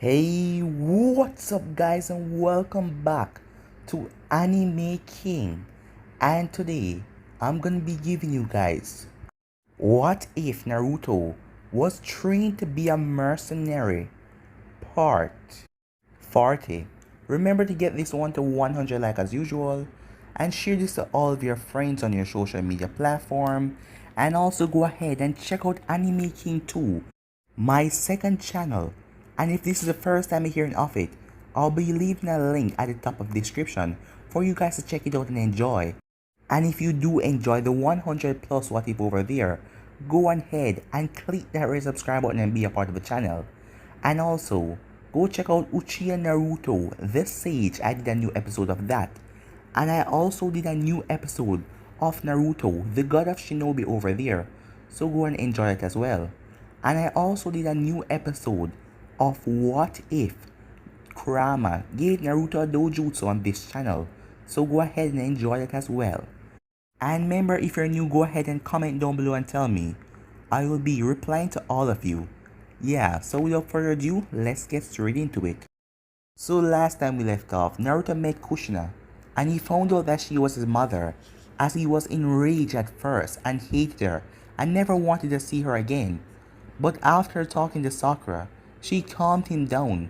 Hey, what's up guys and welcome back to Anime King. And today I'm gonna be giving you guys what if Naruto was trained to be a mercenary part 40. Remember to get this one to 100 like as usual and share this to all of your friends on your social media platform, and also go ahead and check out Anime King 2, my second channel. And if this is the first time you're hearing of it, I'll be leaving a link at the top of the description for you guys to check it out and enjoy. And if you do enjoy the 100 plus what if over there, go ahead and click that red subscribe button and be a part of the channel. And also, go check out Uchiha Naruto, the Sage. I did a new episode of that. And I also did a new episode of Naruto, the God of Shinobi over there. So go and enjoy it as well. And I also did a new episode of What If Kurama gave Naruto a dojutsu on this channel. So go ahead and enjoy it as well. And remember, if you're new, go ahead and comment down below and tell me. I will be replying to all of you. Yeah, so without further ado, let's get straight into it. So last time we left off, Naruto met Kushina, and he found out that she was his mother, as he was enraged at first and hated her and never wanted to see her again. But after talking to Sakura, she calmed him down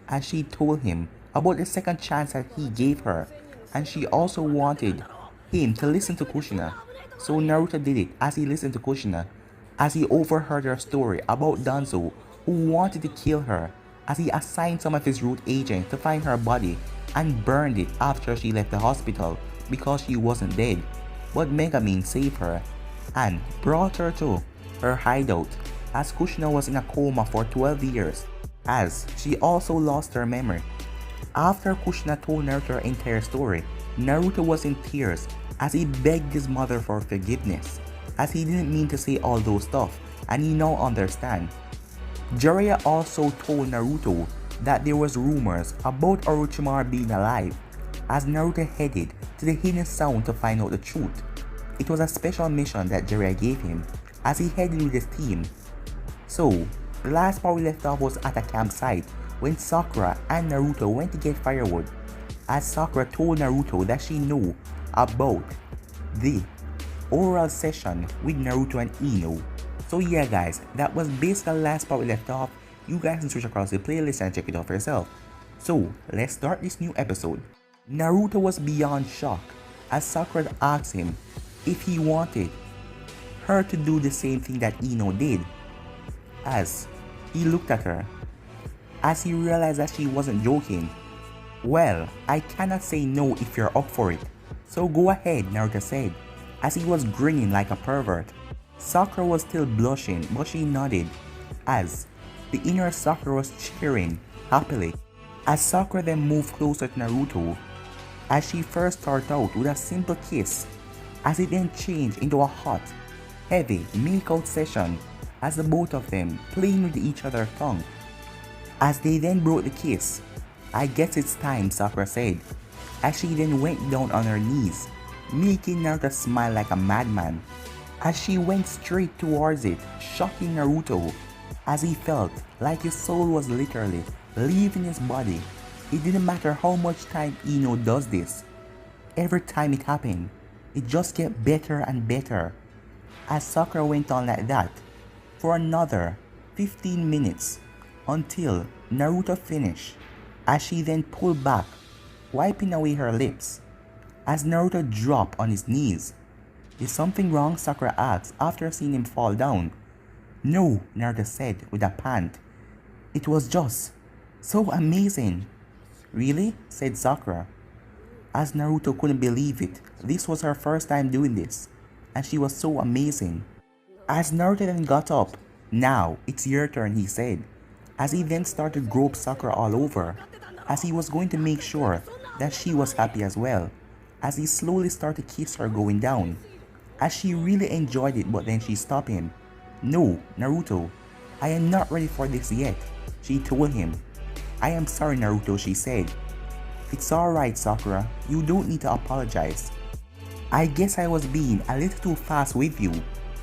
as she told him about the second chance that he gave her, and she also wanted him to listen to Kushina. So Naruto did it as he listened to Kushina, as he overheard her story about Danzo who wanted to kill her, as he assigned some of his root agents to find her body and burned it after she left the hospital because she wasn't dead. But Megumin saved her and brought her to her hideout, as Kushina was in a coma for 12 years, as she also lost her memory. After Kushina told Naruto her entire story, Naruto was in tears as he begged his mother for forgiveness, as he didn't mean to say all those stuff and he now understands. Jiraiya also told Naruto that there was rumors about Orochimaru being alive, as Naruto headed to the hidden sound to find out the truth. It was a special mission that Jiraiya gave him as he headed with his team. So, the last part we left off was at a campsite when Sakura and Naruto went to get firewood, as Sakura told Naruto that she knew about the oral session with Naruto and Ino. So yeah guys, that was basically the last part we left off. You guys can switch across the playlist and check it out for yourself. So let's start this new episode. Naruto was beyond shock as Sakura asked him if he wanted her to do the same thing that Ino did, as he looked at her, as he realized that she wasn't joking. Well, I cannot say no if you're up for it, so go ahead, Naruto said, as he was grinning like a pervert. Sakura was still blushing, but she nodded, as the inner Sakura was cheering happily. As Sakura then moved closer to Naruto, as she first started out with a simple kiss, as it then changed into a hot, heavy make-out session, as the both of them playing with each other's tongue. As they then broke the kiss, I guess it's time, Sakura said, as she then went down on her knees, making Naruto smile like a madman, as she went straight towards it, shocking Naruto, as he felt like his soul was literally leaving his body. It didn't matter how much time Ino does this. Every time it happened, it just get better and better, as Sakura went on like that for another 15 minutes until Naruto finished, as she then pulled back, wiping away her lips, as Naruto dropped on his knees. Is something wrong? Sakura asked after seeing him fall down. No, Naruto said with a pant. It was just so amazing. Really? Said Sakura, as Naruto couldn't believe it. This was her first time doing this, and she was so amazing. As Naruto then got up, now it's your turn, he said, as he then started to grope Sakura all over, as he was going to make sure that she was happy as well, as he slowly started to kiss her going down, as she really enjoyed it, but then she stopped him. No, Naruto, I am not ready for this yet, she told him. I am sorry, Naruto, she said. It's alright, Sakura, you don't need to apologize. I guess I was being a little too fast with you,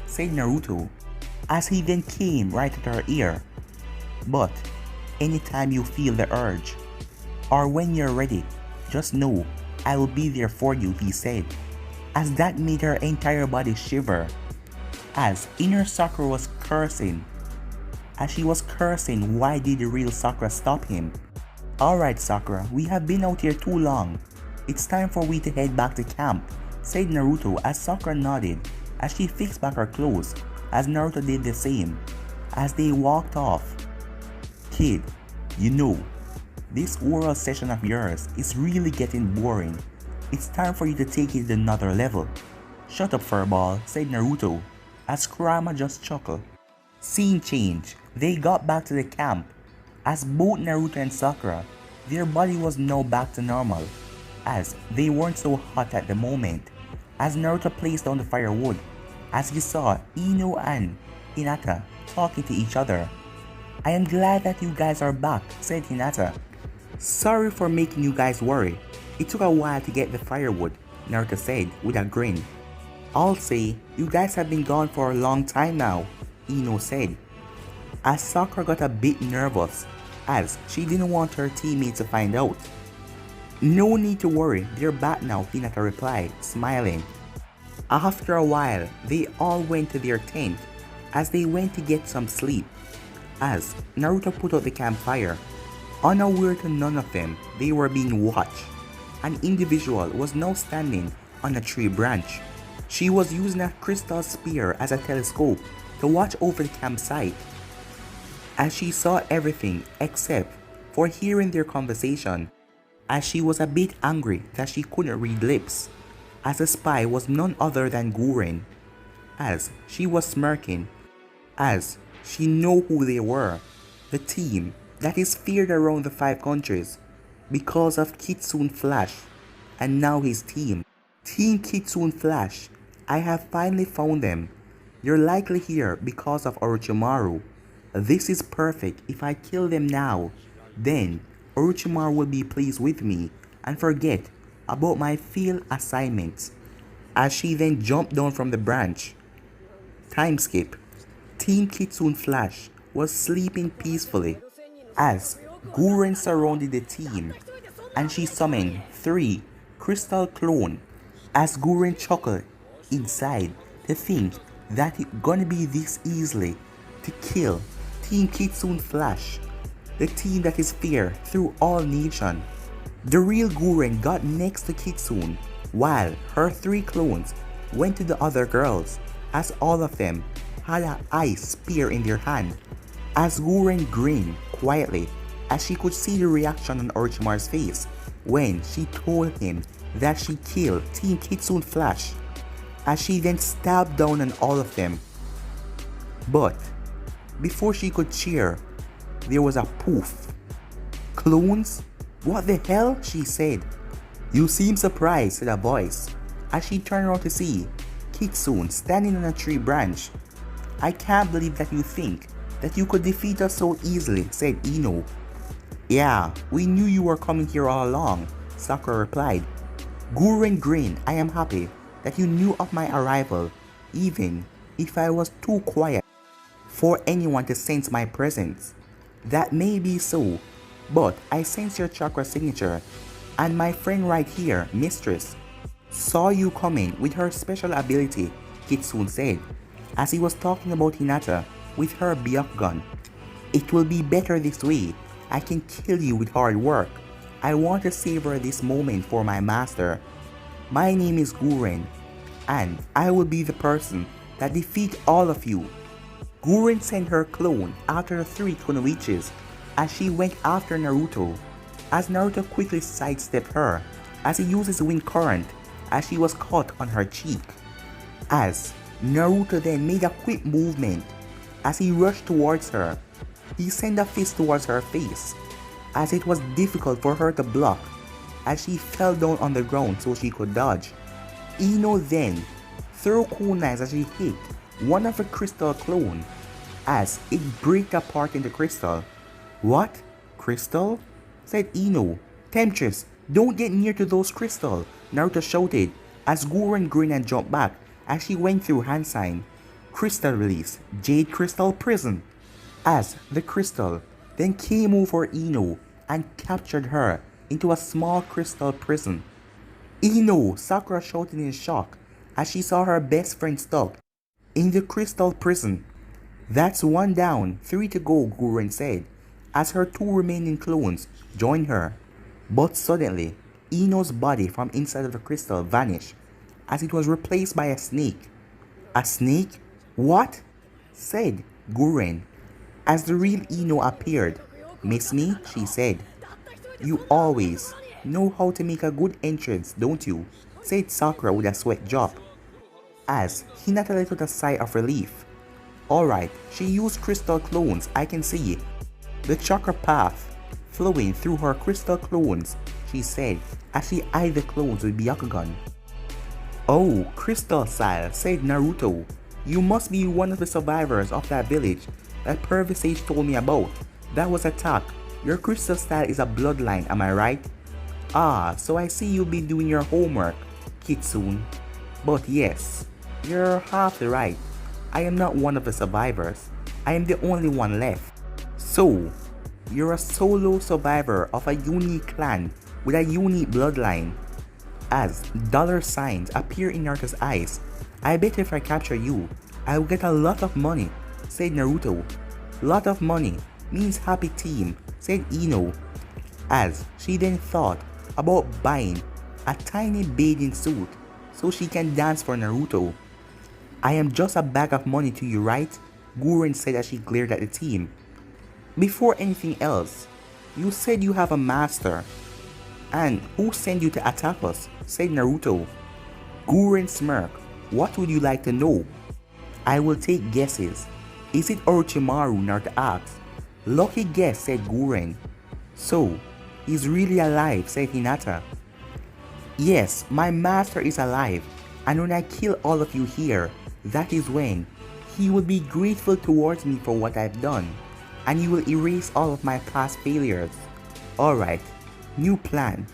said Naruto, as he then came right at her ear. But anytime you feel the urge. Or when you're ready, just know I will be there for you, he said, as that made her entire body shiver. As inner Sakura was cursing. As she was cursing, why did the real Sakura stop him? Alright Sakura, we have been out here too long. It's time for we to head back to camp, said Naruto as Sakura nodded as she fixed back her clothes, as Naruto did the same. As they walked off. Kid, you know, this oral session of yours is really getting boring. It's time for you to take it to another level. Shut up, furball, said Naruto, as Kurama just chuckled. Scene change. They got back to the camp. As both Naruto and Sakura, their body was now back to normal, as they weren't so hot at the moment. As Naruto placed down the firewood, as he saw Ino and Hinata talking to each other. I am glad that you guys are back, said Hinata. Sorry for making you guys worry. It took a while to get the firewood, Naruto said with a grin. I'll say, you guys have been gone for a long time now, Ino said. As Sakura got a bit nervous, as she didn't want her teammates to find out. No need to worry, they're back now, Hinata replied, smiling. After a while, they all went to their tent as they went to get some sleep. As Naruto put out the campfire, unaware to none of them, they were being watched. An individual was now standing on a tree branch. She was using a crystal spear as a telescope to watch over the campsite. As she saw everything except for hearing their conversation, as she was a bit angry that she couldn't read lips, as the spy was none other than Guren. As she was smirking, as she knew who they were, the team that is feared around the 5 countries because of Kitsune Flash, and now his team. Team Kitsune Flash, I have finally found them. You're likely here because of Orochimaru. This is perfect. If I kill them now, then Orochimaru will be pleased with me and forget about my field assignments. As she then jumped down from the branch. Time skip. Team Kitsune Flash was sleeping peacefully as Guren surrounded the team and she summoned 3 crystal clone as Guren chuckled inside to think that it's gonna be this easily to kill Team Kitsune Flash, the team that is feared through all nation. The real Guren got next to Kitsune while her 3 clones went to the other girls as all of them had an ice spear in their hand. As Guren grinned quietly as she could see the reaction on Orochimaru's face when she told him that she killed Team Kitsune Flash, as she then stabbed down on all of them. But before she could cheer, there was a poof. Clones? What the hell? She said. You seem surprised, said a voice, as she turned around to see Kitsune standing on a tree branch. I can't believe that you think that you could defeat us so easily, said Ino. Yeah, we knew you were coming here all along, Sakura replied. Guren grinned. I am happy that you knew of my arrival, even if I was too quiet for anyone to sense my presence. That may be so, but I sense your chakra signature, and my friend right here, Mistress, saw you coming with her special ability, Kitsune said, as he was talking about Hinata with her Byakugan. It will be better this way. I can kill you with hard work. I want to savor this moment for my master. My name is Guren, and I will be the person that defeat all of you. Guren sent her clone after the 3 Kunoichis as she went after Naruto, as Naruto quickly sidestepped her as he used his wind current as she was caught on her cheek. As Naruto then made a quick movement as he rushed towards her, he sent a fist towards her face as it was difficult for her to block as she fell down on the ground so she could dodge. Ino then threw kunais as she hit one of her crystal clone as it broke apart into crystal. What? Crystal? Said Ino. Temptress, don't get near to those crystals, Naruto shouted as Guren grinned and jumped back as she went through hand sign. Crystal release, Jade Crystal Prison. As the crystal then came over Ino and captured her into a small crystal prison. Ino! Sakura shouted in shock as she saw her best friend stuck in the crystal prison. That's one down, 3 to go, Guren said, as her 2 remaining clones joined her. But suddenly, Ino's body from inside of the crystal vanished as it was replaced by a snake. A snake? What? Said Guren as the real Ino appeared. Miss me? She said. You always know how to make a good entrance, don't you? Said Sakura with a sweat drop as Hinata let out a sigh of relief. Alright, she used crystal clones, I can see the chakra path flowing through her crystal clones, she said as she eyed the clones with Byakugan. Oh, crystal style, said Naruto. You must be one of the survivors of that village that Pervy Sage told me about. That was attacked. Your crystal style is a bloodline, am I right? Ah, so I see you'll be doing your homework, Kitsune. But yes, you're half right. I am not one of the survivors. I am the only one left. So, you're a solo survivor of a unique clan with a unique bloodline. As dollar signs appear in Naruto's eyes, I bet if I capture you, I will get a lot of money, said Naruto. Lot of money means happy team, said Ino, as she then thought about buying a tiny bathing suit so she can dance for Naruto. I am just a bag of money to you, right? Guren said as she glared at the team. Before anything else, you said you have a master. And who sent you to attack us? Said Naruto. Guren smirked. What would you like to know? I will take guesses. Is it Orochimaru? Naruto asked. Lucky guess, said Guren. So, he's really alive, said Hinata. Yes, my master is alive, and when I kill all of you here, that is when he will be grateful towards me for what I've done, and he will erase all of my past failures. Alright, new plan.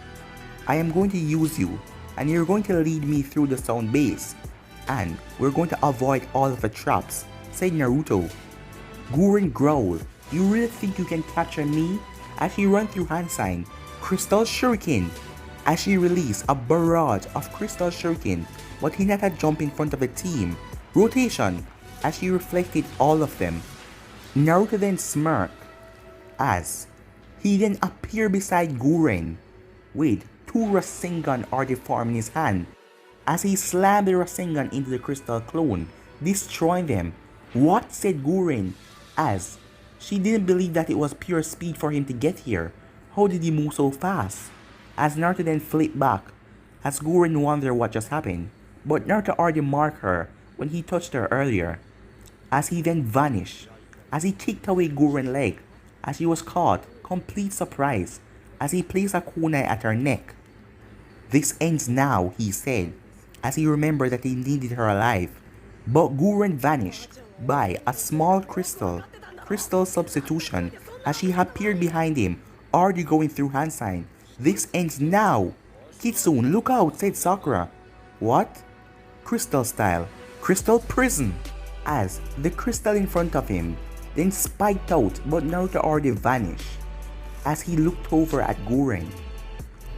I am going to use you, and you're going to lead me through the sound base, and we're going to avoid all of the traps, said Naruto. Guren growled, you really think you can capture me? As she ran through hand sign, Crystal Shuriken, as she released a barrage of Crystal Shuriken, but Hinata jumped in front of the team. Rotation, as she reflected all of them. Naruto then smirked, as he then appeared beside Guren, with 2 Rasengan already formed in his hand, as he slammed the Rasengan into the crystal clone, destroying them. What? Said Guren, as she didn't believe that it was pure speed for him to get here. How did he move so fast? As Naruto then flipped back, as Guren wondered what just happened, but Naruto already marked her when he touched her earlier, as he then vanished, as he kicked away Guren's leg, as she was caught, complete surprise, as he placed a kunai at her neck. This ends now, he said, as he remembered that he needed her alive, but Guren vanished by a small crystal substitution, as she appeared behind him, already going through hand sign. This ends now. Kitsune, look out, said Sakura. What? Crystal style. Crystal prison. As the crystal in front of him then spiked out, but Naruto already vanished. As he looked over at Guren.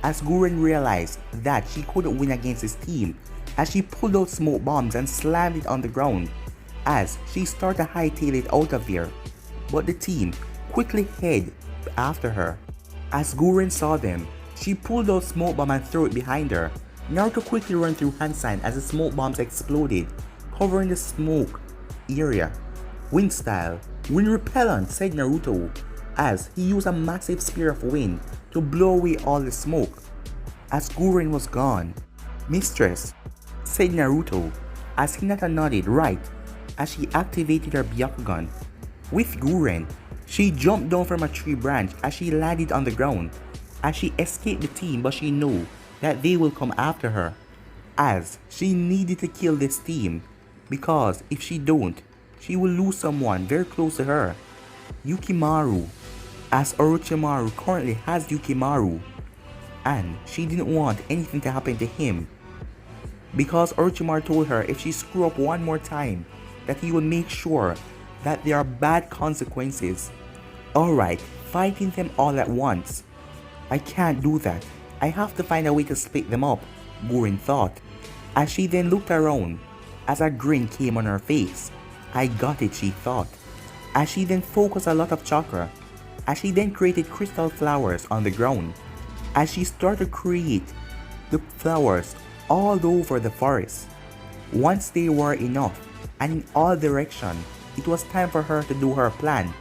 As Guren realized that she couldn't win against his team, as she pulled out smoke bombs and slammed it on the ground, as she started to hightail it out of there. But the team quickly headed after her. As Guren saw them, she pulled out smoke bomb and threw it behind her. Naruto quickly ran through hand sign as the smoke bombs exploded, covering the smoke area. Wind style. Wind repellent, said Naruto, as he used a massive spear of wind to blow away all the smoke. As Guren was gone. Mistress, said Naruto, as Hinata nodded right as she activated her Byakugan. With Guren, she jumped down from a tree branch as she landed on the ground, as she escaped the team, but she knew that they will come after her, as she needed to kill this team, because if she don't, she will lose someone very close to her. Yukimaru, as Orochimaru currently has Yukimaru, and she didn't want anything to happen to him, because Orochimaru told her if she screw up one more time, that he will make sure that there are bad consequences. Alright, fighting them all at once. I can't do that. I have to find a way to split them up, Guren thought, as she then looked around, as a grin came on her face. I got it, she thought, as she then focused a lot of chakra, as she then created crystal flowers on the ground, as she started to create the flowers all over the forest. Once they were enough, and in all directions, it was time for her to do her plan.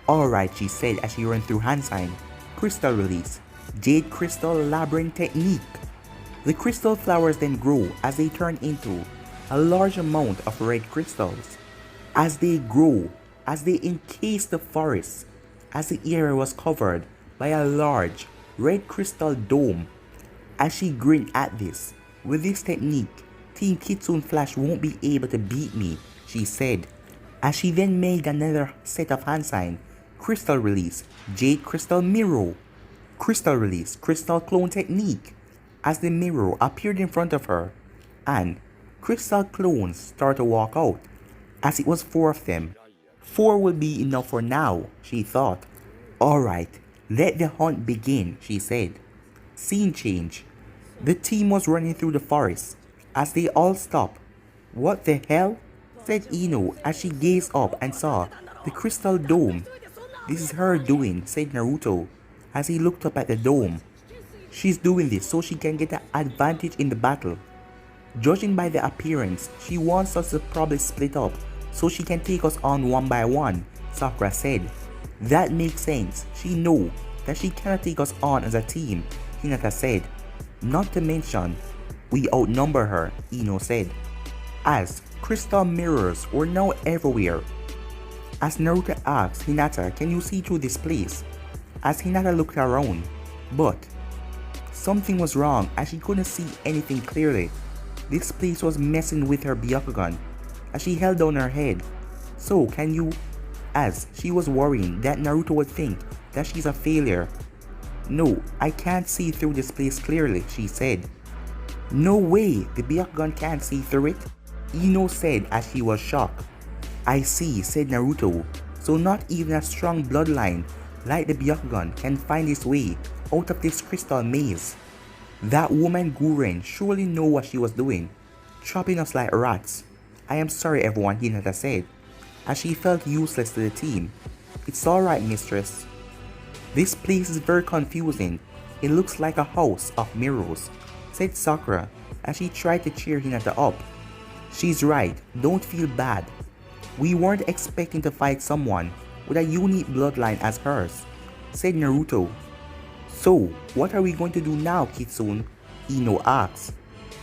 Alright, she said as she ran through hand sign. Crystal release. Jade crystal labyrinth technique. The crystal flowers then grow as they turn into a large amount of red crystals. As they grow, as they encase the forest, as the area was covered by a large red crystal dome. As she grinned at this, with this technique, Team Kitsune Flash won't be able to beat me, she said. As she then made another set of hand sign. Crystal release, Jade crystal mirror. Crystal release, crystal clone technique. As the mirror appeared in front of her, and crystal clones started to walk out. As it was 4 of them. 4 will be enough for now, she thought. Alright, let the hunt begin, she said. Scene change. The team was running through the forest. As they all stopped. What the hell? Said Ino as she gazed up and saw the crystal dome. This is her doing, said Naruto as he looked up at the dome. She's doing this so she can get an advantage in the battle. Judging by the appearance, she wants us to probably split up so she can take us on one by one, Sakura said. That makes sense. She knows that she cannot take us on as a team, Hinata said. Not to mention, we outnumber her, Ino said. As crystal mirrors were now everywhere. As Naruto asked Hinata, can you see through this place? As Hinata looked around, but something was wrong as she couldn't see anything clearly. This place was messing with her Byakugan as she held down her head. So can you? As she was worrying that Naruto would think that she's a failure. No, I can't see through this place clearly, she said. No way, the Byakugan can't see through it, Ino said as she was shocked. I see, said Naruto, so not even a strong bloodline like the Byakugan can find its way out of this crystal maze. That woman Guren surely knew what she was doing, chopping us like rats. I am sorry everyone, Hinata said, as she felt useless to the team. It's alright, mistress. This place is very confusing. It looks like a house of mirrors, said Sakura as she tried to cheer Hinata up. She's right, don't feel bad. We weren't expecting to fight someone with a unique bloodline as hers, said Naruto. So, what are we going to do now, Kitsune? Ino asked.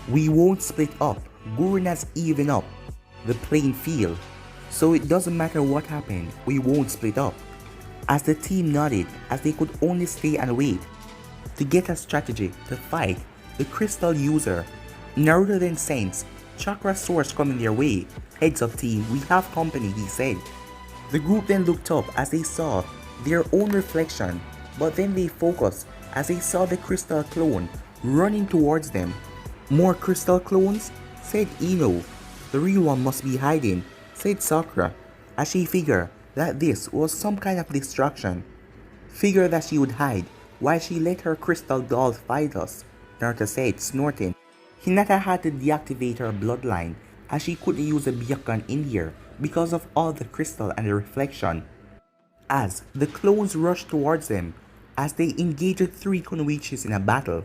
We won't split up. Guren has evened up the playing field, so it doesn't matter what happened, we won't split up. As the team nodded, as they could only stay and wait to get a strategy to fight the crystal user. Naruto then sensed chakra source coming their way. Heads up team, we have company, he said. The group then looked up as they saw their own reflection, but then they focused as they saw the crystal clone running towards them. More crystal clones? Said Ino. The real one must be hiding, said Sakura, as she figured that this was some kind of distraction. Figure that she would hide while she let her crystal dolls fight us, Naruto said, snorting. Hinata had to deactivate her bloodline as she couldn't use the Byakugan in here because of all the crystal and the reflection. As the clones rushed towards them, as they engaged 3 Kunoichis in a battle,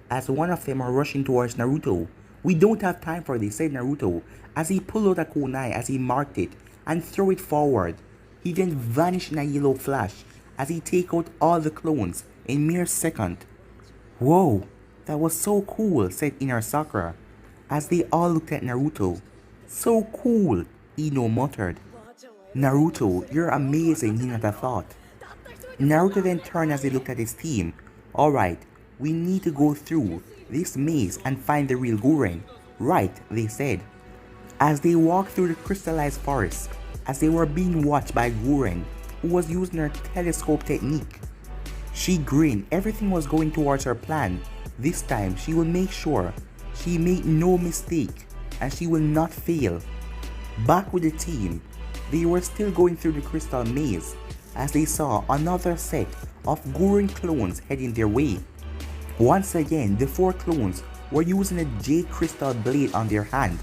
as one of them are rushing towards Naruto. We don't have time for this, said Naruto, as he pulled out a kunai as he marked it and threw it forward. He then vanished in a yellow flash as he take out all the clones in mere second. Whoa, that was so cool, said Inner Sakura, as they all looked at Naruto. So cool, Ino muttered. Naruto, you're amazing, Hinata thought. Naruto then turned as he looked at his team. Alright, we need to go through this maze and find the real Guren. Right, they said. As they walked through the crystallized forest, as they were being watched by Guren, who was using her telescope technique. She grinned, everything was going towards her plan. This time, she will make sure she made no mistake and she will not fail. Back with the team, they were still going through the crystal maze as they saw another set of Guren clones heading their way. Once again, the 4 clones were using a jade crystal blade on their hand.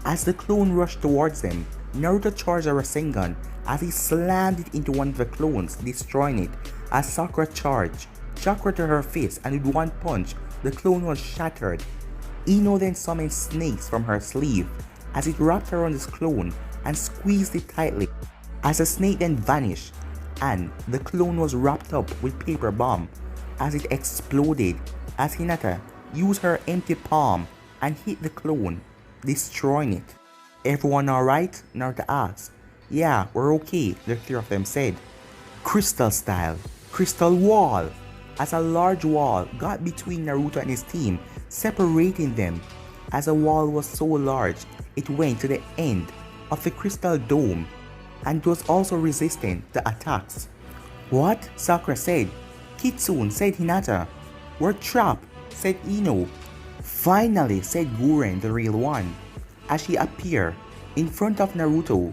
As the clone rushed towards them, Naruto charged a Rasengan as he slammed it into one of the clones, destroying it. As Sakura charged chakra to her face, and with one punch, the clone was shattered. Ino then summoned snakes from her sleeve as it wrapped around this clone and squeezed it tightly. As the snake then vanished, and the clone was wrapped up with paper bomb as it exploded, as Hinata used her empty palm and hit the clone, destroying it. "Everyone alright?" Naruto asked. "Yeah, we're okay," the 3 of them said. Crystal style, crystal wall, as a large wall got between Naruto and his team, separating them. As the wall was so large, it went to the end of the crystal dome and was also resistant to attacks. "What?" Sakura said. "Kitsune," said Hinata. "We're trapped," said Ino. "Finally," said Guren, the real one, as she appeared in front of Naruto.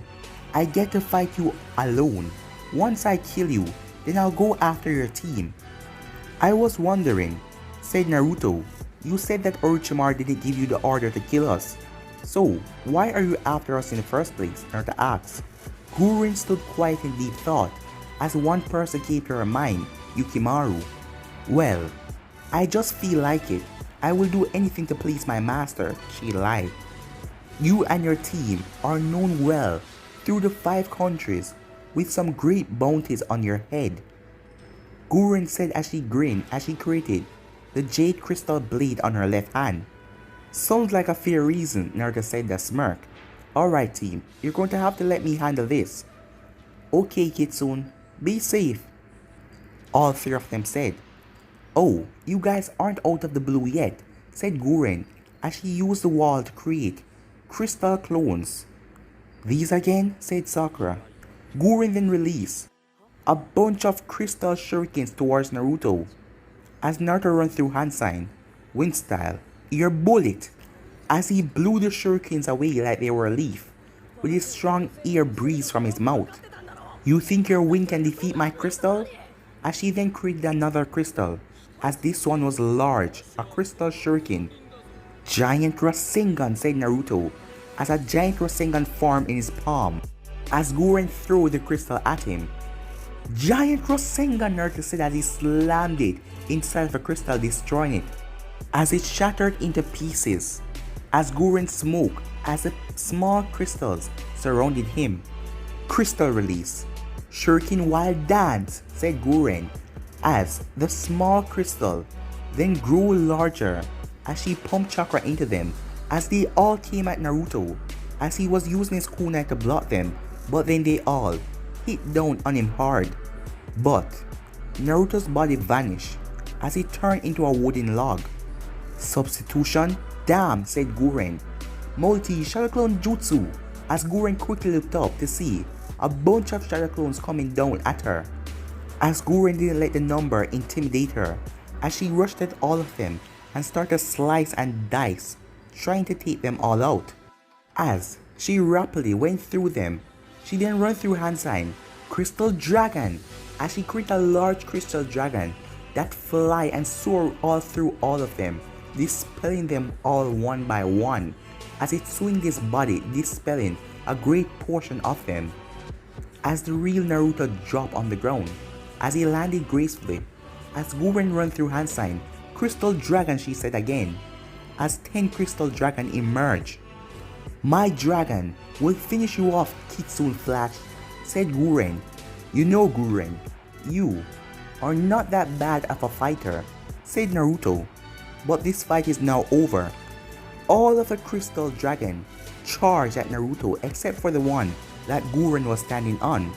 "I get to fight you alone. Once I kill you, then I'll go after your team." "I was wondering," said Naruto. "You said that Orochimaru didn't give you the order to kill us. So, why are you after us in the first place?" Naruto asked. Guren stood quiet in deep thought as one person came to her mind, Yukimaru. "Well, I just feel like it. I will do anything to please my master," she lied. "You and your team are known well through the 5 countries with some great bounties on your head," Guren said as she grinned as she created the jade crystal blade on her left hand. "Sounds like a fair reason," Naruto said with a smirk. "Alright team, you're going to have to let me handle this." "Okay Kitsune, be safe," all 3 of them said. "Oh, you guys aren't out of the blue yet," said Guren as she used the wall to create crystal clones. "These again?" said Sakura. Guren then released a bunch of crystal shurikens towards Naruto. As Naruto ran through hand sign, wind style, "Your bullet," as he blew the shurikens away like they were a leaf, with his strong air breeze from his mouth. "You think your wind can defeat my crystal?" As she then created another crystal, as this one was large, a crystal shuriken. "Giant Rasengan," said Naruto, as a giant Rasengan formed in his palm, as Guren threw the crystal at him. "Giant Rasengan," Naruto said as he slammed it inside the crystal, destroying it, as it shattered into pieces, as Guren smoked as the small crystals surrounded him. Crystal release. "Shuriken wild dance," said Guren, as the small crystal then grew larger as she pumped chakra into them, as they all came at Naruto as he was using his kunai to block them, but then they all hit down on him hard. But Naruto's body vanished as he turned into a wooden log. "Substitution? Damn," said Guren. "Multi Shadow Clone Jutsu," as Guren quickly looked up to see a bunch of Shadow Clones coming down at her. As Guren didn't let the number intimidate her, as she rushed at all of them and started to slice and dice, trying to take them all out. As she rapidly went through them, she then ran through hand sign, Crystal Dragon, as she created a large crystal dragon that fly and soar all through all of them, dispelling them all one by one, as it swung his body, dispelling a great portion of them. As the real Naruto dropped on the ground, as he landed gracefully, as Guren ran through hand sign, Crystal Dragon, she said again, as 10 Crystal Dragon emerged. "My dragon will finish you off, Kitsune Flash," said Guren. "You know Guren, you are not that bad of a fighter," said Naruto. "But this fight is now over." All of the Crystal Dragon charged at Naruto except for the one that Guren was standing on.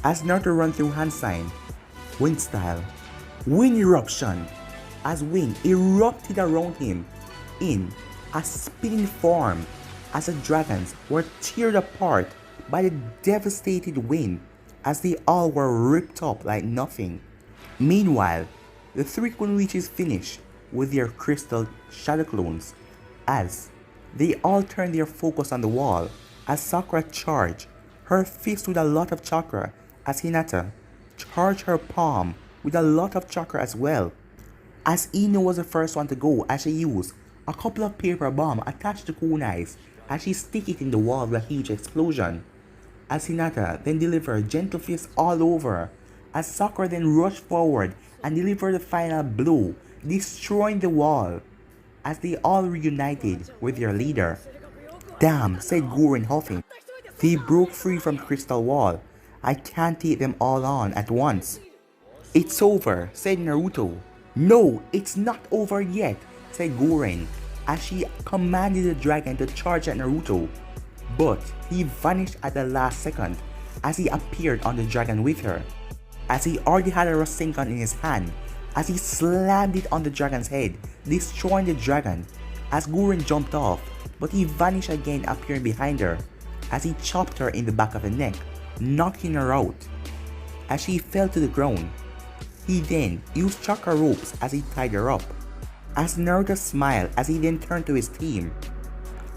As Naruto ran through hand sign, wind style, wind eruption, as wind erupted around him in a spinning form, as the dragons were teared apart by the devastated wind, as they all were ripped up like nothing. Meanwhile, the 3 clone witches finished with their crystal shadow clones, as they all turned their focus on the wall, as Sakura charged her fist with a lot of chakra, as Hinata charged her palm with a lot of chakra as well. As Ino was the first one to go, as she used a couple of paper bombs attached to kunais as she stick it in the wall with a huge explosion. As Hinata then delivered gentle fists all over, as Sakura then rushed forward and delivered the final blow, destroying the wall, as they all reunited with their leader. Damn, said Guren huffing. They broke free from the crystal wall. I can't take them all on at once. It's over, said Naruto. No, it's not over yet, said Guren, as she commanded the dragon to charge at Naruto. But he vanished at the last second as he appeared on the dragon with her, as he already had a Rasengan in his hand, as he slammed it on the dragon's head, destroying the dragon, as Guren jumped off, but he vanished again, appearing behind her, as he chopped her in the back of the neck, knocking her out. As she fell to the ground, he then used chakra ropes as he tied her up, as Naruto smiled as he then turned to his team,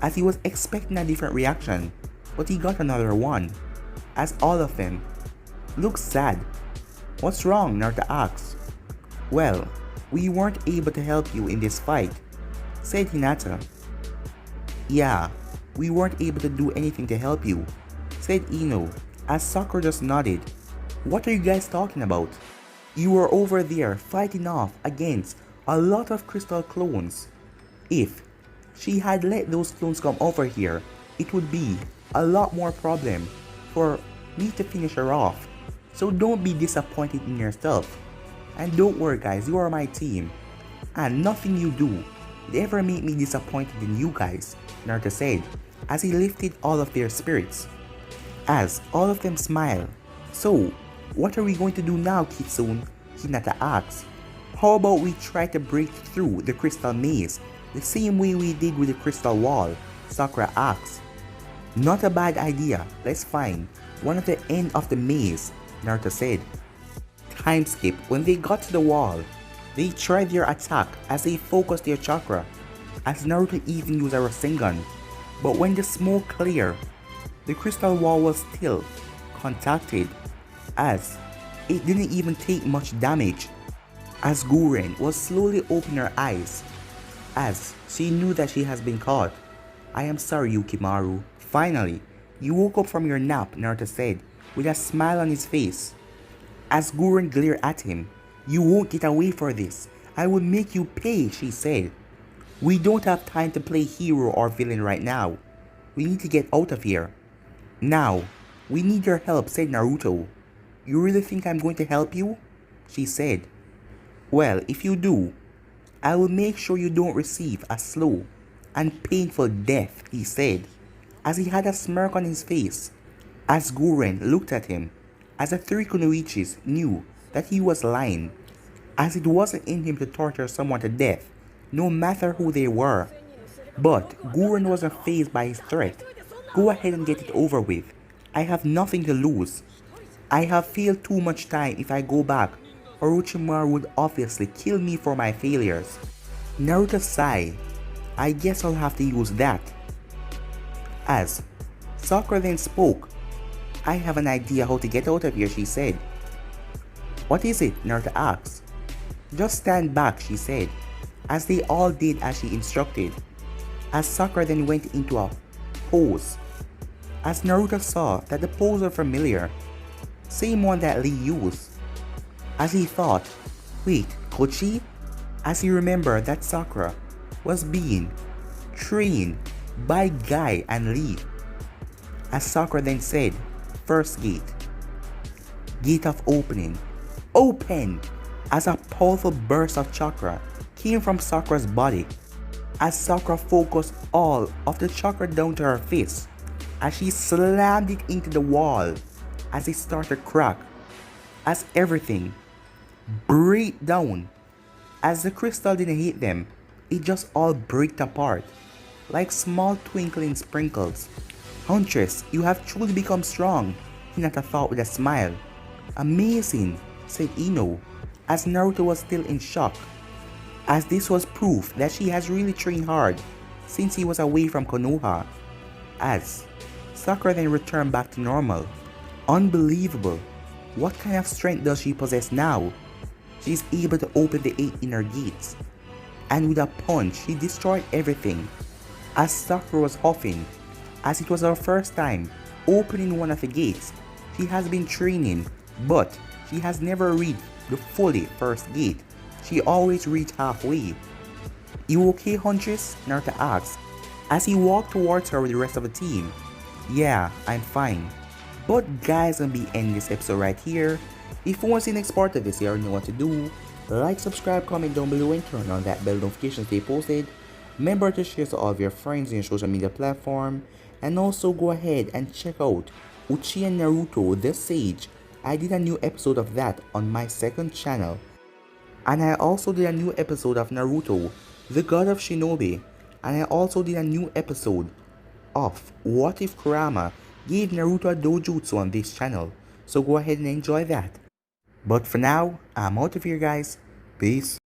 as he was expecting a different reaction, but he got another one, as all of them looked sad. What's wrong? Naruto asked. Well, we weren't able to help you in this fight, said Hinata. Yeah, we weren't able to do anything to help you, said Ino, as Sakura just nodded. What are you guys talking about? You were over there fighting off against a lot of crystal clones. If she had let those clones come over here, it would be a lot more problem for me to finish her off. So don't be disappointed in yourself. And don't worry guys, you are my team. And nothing you do would ever make me disappointed in you guys, Naruto said, as he lifted all of their spirits. As all of them smiled. So, what are we going to do now, Kitsune? Hinata asked. How about we try to break through the crystal maze the same way we did with the crystal wall? Sakura asked. Not a bad idea. Let's find one at the end of the maze, Naruto said. Time skip. When they got to the wall, they tried their attack as they focused their chakra, as Naruto even used a Rasengan. But when the smoke cleared, the crystal wall was still contacted, as it didn't even take much damage, as Guren was slowly opening her eyes, as she knew that she has been caught. I am sorry, Yukimaru. Finally, you woke up from your nap, Naruto said, with a smile on his face. As Guren glared at him, you won't get away for this. I will make you pay, she said. We don't have time to play hero or villain right now. We need to get out of here. Now, we need your help, said Naruto. You really think I'm going to help you? She said. Well, if you do, I will make sure you don't receive a slow and painful death, he said, as he had a smirk on his face, as Guren looked at him, as the three Kunoichis knew that he was lying, as it wasn't in him to torture someone to death, no matter who they were. But Guren wasn't fazed by his threat. Go ahead and get it over with. I have nothing to lose. I have failed too much time. If I go back, Orochimaru would obviously kill me for my failures. Naruto sighed. I guess I'll have to use that. As Sakura then spoke. I have an idea how to get out of here, she said. What is it? Naruto asked. Just stand back, she said, as they all did as she instructed. As Sakura then went into a pose, as Naruto saw that the pose was familiar, same one that Lee used. As he thought, wait, could she? As he remembered that Sakura was being trained by Guy and Lee. As Sakura then said, first gate. Gate of opening. Open! As a powerful burst of chakra came from Sakura's body. As Sakura focused all of the chakra down to her fist, as she slammed it into the wall, as it started to crack, as everything break down. As the crystal didn't hit them, it just all breaked apart, like small twinkling sprinkles. Huntress, you have truly become strong, Hinata thought with a smile. Amazing, said Ino, as Naruto was still in shock, as this was proof that she has really trained hard since he was away from Konoha. As Sakura then returned back to normal. Unbelievable. What kind of strength does she possess now? She's able to open the 8 inner gates. And with a punch, she destroyed everything. As Sakura was huffing, as it was her first time opening one of the gates, she has been training, but she has never reached the fully first gate. She always reached halfway. You okay, Huntress? Naruto asked, as he walked towards her with the rest of the team. Yeah, I'm fine. But guys, I'm gonna be ending this episode right here. If you want to see the next part of this, you already know what to do. Like, subscribe, comment down below, and turn on that bell notification to stay posted. Remember to share to all of your friends on your social media platform. And also go ahead and check out Uchiha and Naruto the Sage. I did a new episode of that on my second channel. And I also did a new episode of Naruto, the God of Shinobi. And I also did a new episode of What If Kurama gave Naruto a dojutsu on this channel. So go ahead and enjoy that. But for now, I'm out of here, guys. Peace.